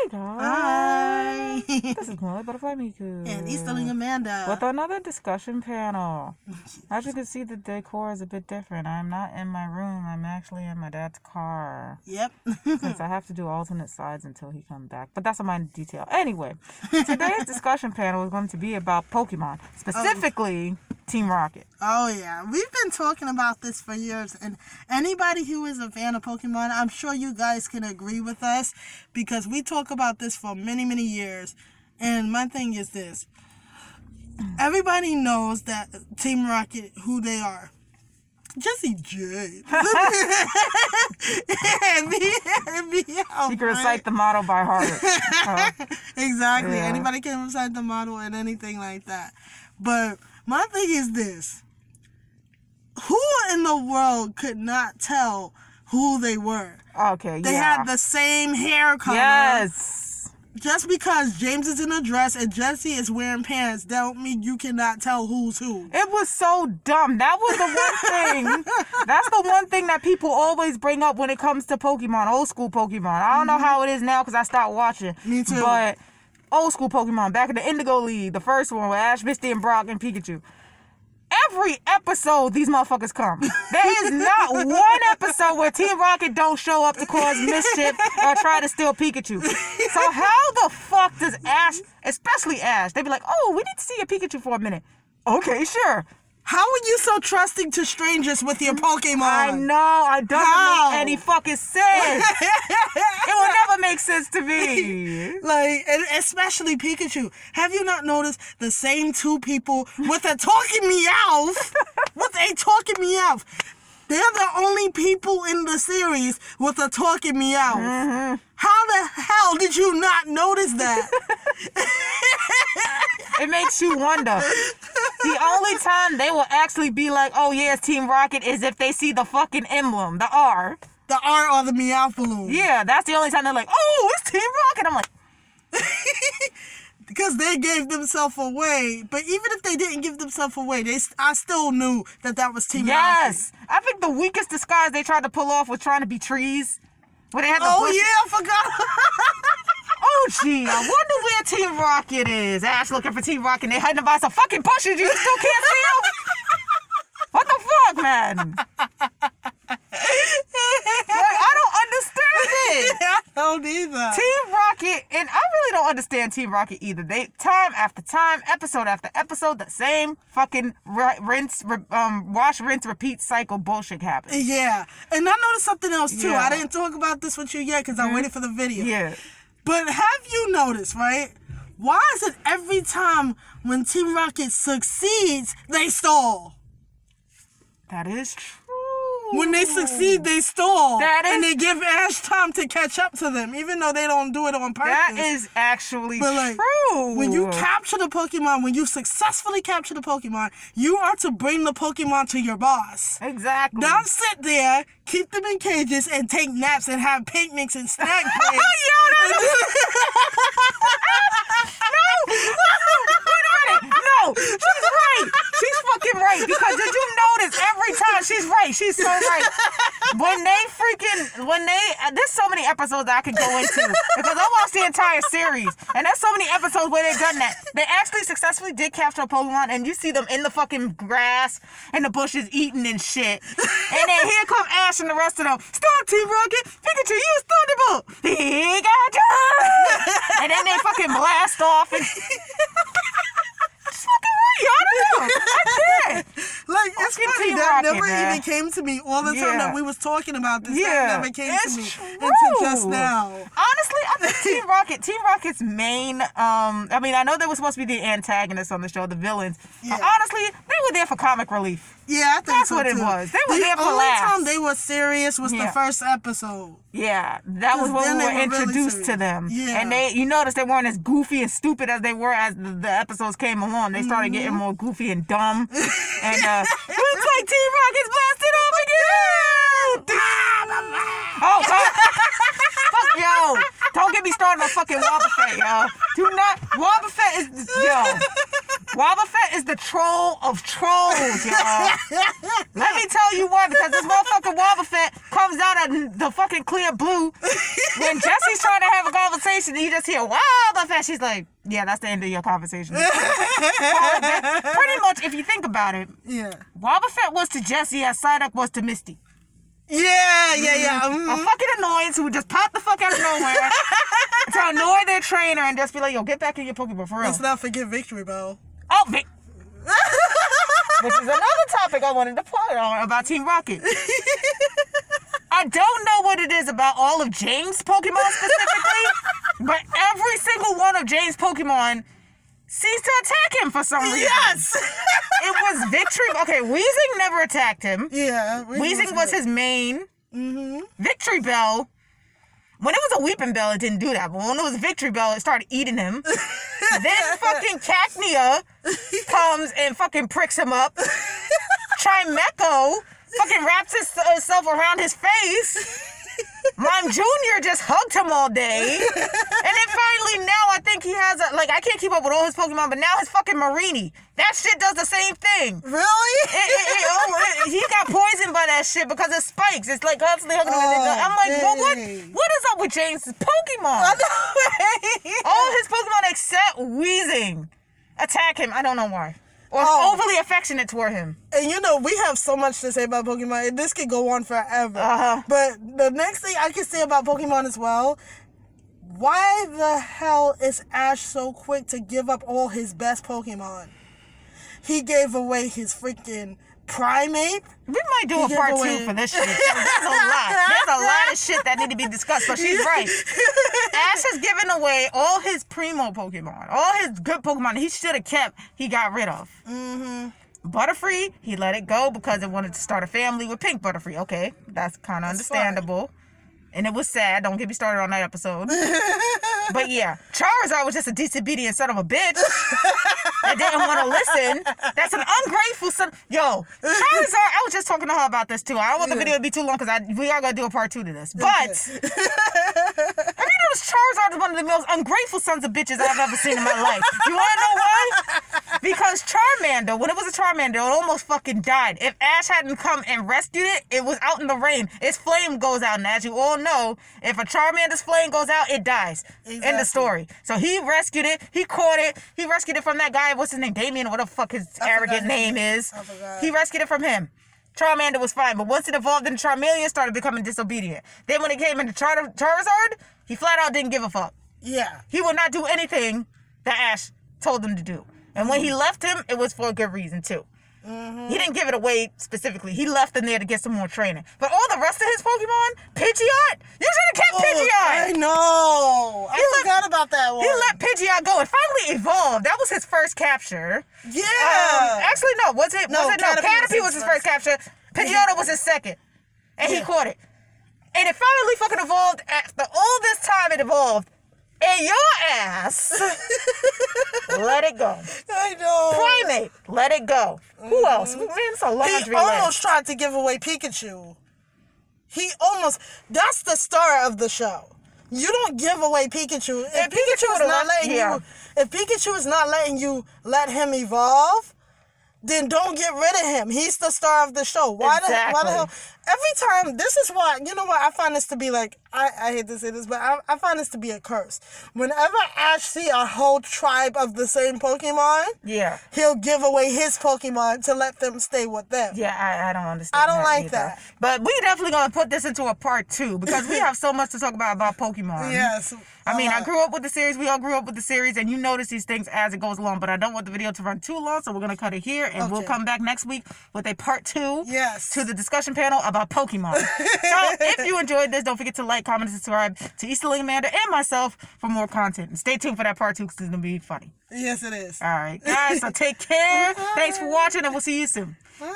Hey guys! Hi! This is Molly Butterfly Miku. And Easterling Amanda. With another discussion panel. As you can see, the decor is a bit different. I'm not in my room. I'm actually in my dad's car. Yep. Since I have to do alternate sides until he comes back. But that's a minor detail. Anyway, today's discussion panel is going to be about Pokemon. Specifically, Team Rocket. Oh, yeah. We've been talking about this for years. And anybody who is a fan of Pokemon, I'm sure you guys can agree with us. Because we talk about this for many, many years. And my thing is this. Everybody knows that Team Rocket, who they are. Jesse J. You can recite the motto by heart. Exactly. Yeah. Anybody can recite the motto and anything like that. But my thing is this. Who in the world could not tell who they were? Okay, They had the same hair color. Yes. Just because James is in a dress and Jesse is wearing pants don't mean you cannot tell who's who. It was so dumb. That was the one thing. That's the one thing that people always bring up when it comes to Pokemon, old school Pokemon. I don't know how it is now because I stopped watching. Me too. But old school Pokemon, back in the Indigo League, the first one with Ash, Misty, and Brock, and Pikachu. Every episode, these motherfuckers come. There is not one episode where Team Rocket don't show up to cause mischief or try to steal Pikachu. So how the fuck does Ash, especially Ash, they be like, oh, we need to see your Pikachu for a minute. Okay, sure. How are you so trusting to strangers with your Pokemon? I know, I don't make any fucking sense. It will never make sense to me. Like, and especially Pikachu. Have you not noticed the same two people with a talking Meowth? With a talking Meowth. They're the only people in the series with a talking Meowth. Mm-hmm. How the hell did you not notice that? It makes you wonder. The only time they will actually be like, oh yeah, it's Team Rocket is if they see the fucking emblem, the R. The R or the Meowth balloon. Yeah, that's the only time they're like, oh, it's Team Rocket. I'm like, because they gave themselves away. But even if they didn't give themselves away, I still knew that was Team Rocket. yes. I think the weakest disguise they tried to pull off was trying to be trees. Where they had the bushes. Yeah, I forgot. Oh, gee, I wonder where Team Rocket is. Ash looking for Team Rocket. They hiding behind some fucking bushes. You still can't see them? What the fuck, man? Like, I don't understand it. I don't either. Team Rocket, and I really don't understand Team Rocket either. They, time after time, episode after episode, the same fucking wash, rinse, repeat cycle bullshit happens. Yeah. And I noticed something else, too. Yeah. I didn't talk about this with you yet because I waited for the video. Yeah. But have you noticed, right? Why is it every time when Team Rocket succeeds, they stall? That is true. When they succeed, they stall. And they is- give Ash time to catch up to them, even though they don't do it on purpose. That is actually But true. when you capture the Pokemon, when you successfully capture the Pokemon, you are to bring the Pokemon to your boss. Exactly. Don't sit there, keep them in cages, and take naps and have picnics and snack breaks. No, she's right. She's fucking right. Because did you notice every time she's right? She's so right. There's so many episodes that I could go into because I watched the entire series, and there's so many episodes where they've done that. They actually successfully did capture a Pokemon, and you see them in the fucking grass and the bushes eating and shit. And then here come Ash and the rest of them. Stop, Team Rocket! Pikachu, use Thunderbolt! Pikachu! And then they fucking blast off and. It's fucking right. I don't know. I can't. Like, it's Fucking funny. Team That Rocket, never man. even came to me all the time Yeah. that we was talking about this. Yeah, That never came to me it's until true. just now. Honestly, I think Team Rocket's main, I mean, I know they were supposed to be the antagonists on the show, the villains. Yeah. But honestly, they were there for comic relief. Yeah, I think That's so, what it too. was. They were there for The only laughs. time they were serious was the Yeah. first episode. Yeah, that was 'Cause then when we they were were really introduced to serious. them. Yeah. And you notice they weren't as goofy and stupid as they were as the episodes came along. They started getting more goofy and dumb. And looks like Team Rocket's blasted off again! Oh, fuck, yo. Don't get me started on fucking Wobbuffet, yo. Do not. Wobbuffet is, yo. Wobbuffet is the troll of trolls, y'all. Let me tell you why, because this motherfucking Wobbuffet comes out of the fucking clear blue. When Jesse's trying to have a conversation, you just hear Wobbuffet. She's like, yeah, that's the end of your conversation. Pretty much, if you think about it, Yeah. Wobbuffet was to Jesse as Psyduck was to Misty. Yeah. A fucking annoyance who would just pop the fuck out of nowhere to annoy their trainer and just be like, yo, get back in your Pokeball, for real. Let's not forget Victory Bell. Oh, which is another topic I wanted to point on about Team Rocket. I don't know what it is about all of James' Pokemon specifically, but every single one of James' Pokemon seems to attack him for some reason. Yes! It was Victory. Okay, Weezing never attacked him. Yeah. Weezing was his main. Mm-hmm. Victory Bell. When it was a Weeping Bell, it didn't do that. But when it was Victory Bell, it started eating him. Then fucking Cacnea comes and fucking pricks him up. Chimecho fucking wraps himself around his face. Mime Jr. just hugged him all day. And then finally now I think he has I can't keep up with all his Pokemon, but now his fucking Marini. That shit does the same thing. Really? He got poisoned by that shit because it spikes. It's like constantly hugging him. I'm like, well, what is up with James' Pokemon? All his Pokemon except Weezing attack him. I don't know why. Or overly affectionate toward him. And you know, we have so much to say about Pokemon, and this could go on forever. Uh-huh. But the next thing I can say about Pokemon as well, why the hell is Ash so quick to give up all his best Pokemon? He gave away his freaking Primate. We might do a part 2 for this shit. There's a lot of shit that need to be discussed, but she's right. Ash has given away all his primo Pokemon, all his good Pokemon he should have kept, he got rid of. Mm-hmm. Butterfree, he let it go because it wanted to start a family with Pink Butterfree. Okay, that's kind of understandable. And it was sad. Don't get me started on that episode. But yeah, Charizard was just a disobedient son of a bitch that didn't want to listen. That's an ungrateful son. Yo, Charizard, I was just talking to her about this too. I don't want the video to be too long because we are going to do a part 2 to this. But have you noticed Charizard is one of the most ungrateful sons of bitches I've ever seen in my life? You want to know why? Because Charmander, when it was a Charmander, it almost fucking died. If Ash hadn't come and rescued it, it was out in the rain. Its flame goes out, and as you all know, if a Charmander's flame goes out, it dies. Exactly. In the story. So he rescued it. He caught it. He rescued it from that guy. What's his name? Damien, or what the fuck his arrogant name is. I forgot. He rescued it from him. Charmander was fine, but once it evolved into Charmeleon, it started becoming disobedient. Then when it came into Charizard, he flat out didn't give a fuck. Yeah. He would not do anything that Ash told him to do. And when he left him, it was for a good reason, too. Mm-hmm. He didn't give it away specifically. He left him there to get some more training. But all the rest of his Pokemon, Pidgeot, you should have kept Pidgeot. I know. I forgot about that one. He let Pidgeot go. It finally evolved. That was his first capture. Yeah. Actually, no. Was it? No, Caterpie was his first capture. Pidgeotto was his second. And he caught it. And it finally fucking evolved. After all this time it evolved. And your ass let it go. I know. Primate, let it go. Who else? Man, it's a laundry He list. almost tried to give away Pikachu. That's the star of the show. You don't give away Pikachu. If Pikachu is not letting you let him evolve, then don't get rid of him. He's the star of the show. Why the hell? Every time, this is why, you know what, I find this to be like, I hate to say this, but I find this to be a curse. Whenever Ash see a whole tribe of the same Pokemon, he'll give away his Pokemon to let them stay with them. Yeah, I don't understand. I don't like that. But we definitely going to put this into a part 2 because we have so much to talk about Pokemon. Yes. I mean, I grew up with the series. We all grew up with the series, and you notice these things as it goes along. But I don't want the video to run too long, so we're going to cut it here, and we'll come back next week with a part 2 to the discussion panel about Pokemon. So if you enjoyed this, don't forget to like, comment, and subscribe to Easterling Amanda and myself for more content. And stay tuned for that part 2 because it's going to be funny. Yes, it is. All right, guys, so take care. Thanks for watching, and we'll see you soon. Bye.